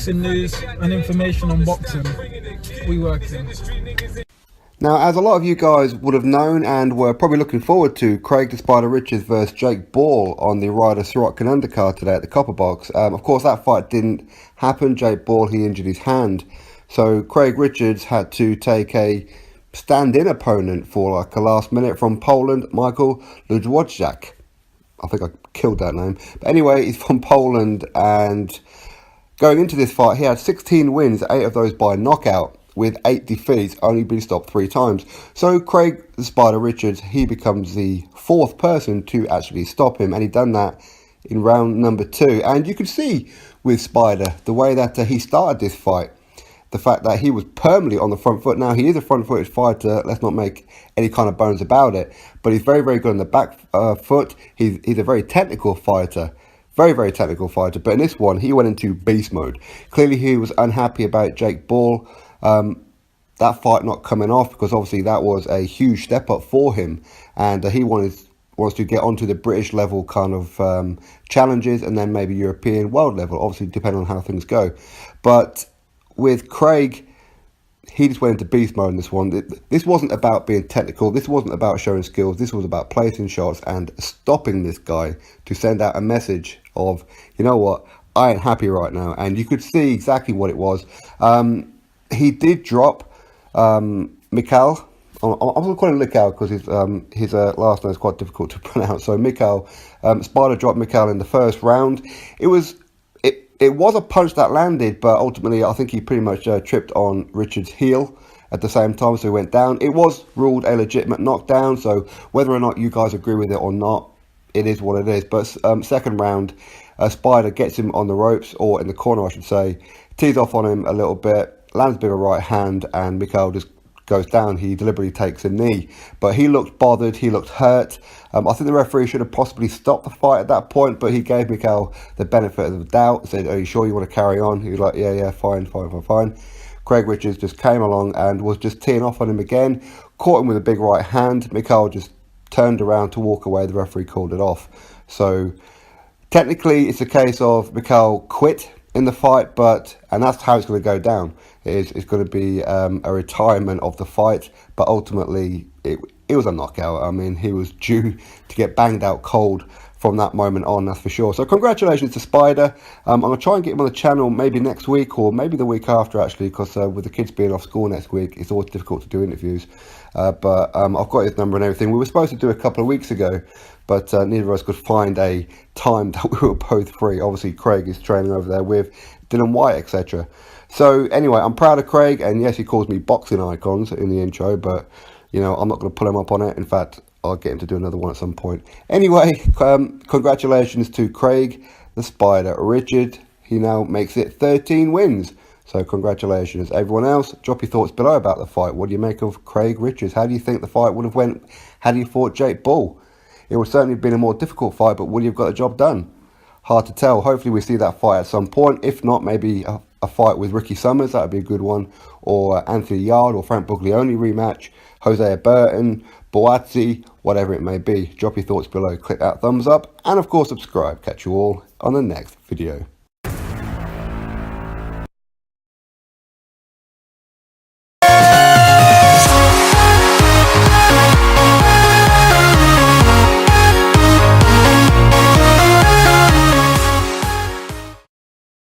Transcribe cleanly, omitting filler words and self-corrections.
boxing news and information on boxing. We working. Now, as a lot of you guys would have known and were probably looking forward to, Craig the Spider Richards versus Jake Ball on the Ryder Sirotkin undercard today at the Copper Box. Of course, that fight didn't happen. Jake Ball, he injured his hand. So Craig Richards had to take a stand-in opponent for like a last minute from Poland, MICHAL LUDWICZAK. I think I killed that name. But anyway, he's from Poland, and going into this fight, he had 16 wins, 8 of those by knockout, with 8 defeats, only been stopped 3 times. So Craig the Spider Richards, he becomes the 4th person to actually stop him, and he done that in round number 2. And you could see with Spider, the way that he started this fight, the fact that he was permanently on the front foot. Now, he is a front-footed fighter, let's not make any kind of bones about it, but he's very, very good on the back foot. He's a very technical fighter. Very, very technical fighter. But in this one, he went into beast mode. Clearly, he was unhappy about Jake Ball. That fight not coming off, because obviously that was a huge step up for him, and he wants to get onto the British level kind of challenges, and then maybe European, world level, obviously depending on how things go. But with Craig, he just went into beast mode in this one. This wasn't about being technical. This wasn't about showing skills. This was about placing shots and stopping this guy to send out a message of, you know what, I ain't happy right now. And you could see exactly what it was. He did drop MICHAL. I'm going to call him MICHAL because his last name is quite difficult to pronounce. So MICHAL, Spider dropped MICHAL in the first round. It was a punch that landed, but ultimately I think he pretty much tripped on Richards' heel at the same time, so he went down. It was ruled a legitimate knockdown, so whether or not you guys agree with it or not, it is what it is. But second round, Spider gets him on the ropes, or in the corner I should say, tees off on him a little bit, lands a bit of a right hand, and MICHAL just goes down. He deliberately takes a knee, but he looked bothered, he looked hurt. I think the referee should have possibly stopped the fight at that point, but he gave MICHAL the benefit of the doubt, said, are you sure you want to carry on? He was like, yeah, fine. Craig Richards just came along and was just teeing off on him again, caught him with a big right hand. MICHAL just turned around to walk away. The referee called it off. So technically it's a case of MICHAL quit in the fight, and that's how it's going to go down. It's going to be a retirement of the fight, but ultimately it was a knockout. I mean, he was due to get banged out cold from that moment on, that's for sure. So congratulations to Spider. I'm going to try and get him on the channel maybe next week, or maybe the week after actually, because with the kids being off school next week, it's always difficult to do interviews. But I've got his number and everything. We were supposed to do a couple of weeks ago, but neither of us could find a time that we were both free. Obviously, Craig is training over there with Dylan White, etc. So anyway, I'm proud of Craig, and yes, he calls me boxing icons in the intro, but you know, I'm not going to pull him up on it. In fact, I'll get him to do another one at some point. Anyway, congratulations to Craig the Spider Richard. He now makes it 13 wins. So congratulations. Everyone else, drop your thoughts below about the fight. What do you make of Craig Richards? How do you think the fight would have went had he fought Jake Ball? It would certainly have been a more difficult fight, but would he have got the job done? Hard to tell. Hopefully we see that fight at some point. If not, maybe a fight with Ricky Summers. That would be a good one. Or Anthony Yard or Frank Buglioni rematch. Jose Burton, Boazzi, whatever it may be. Drop your thoughts below. Click that thumbs up. And of course subscribe. Catch you all on the next video.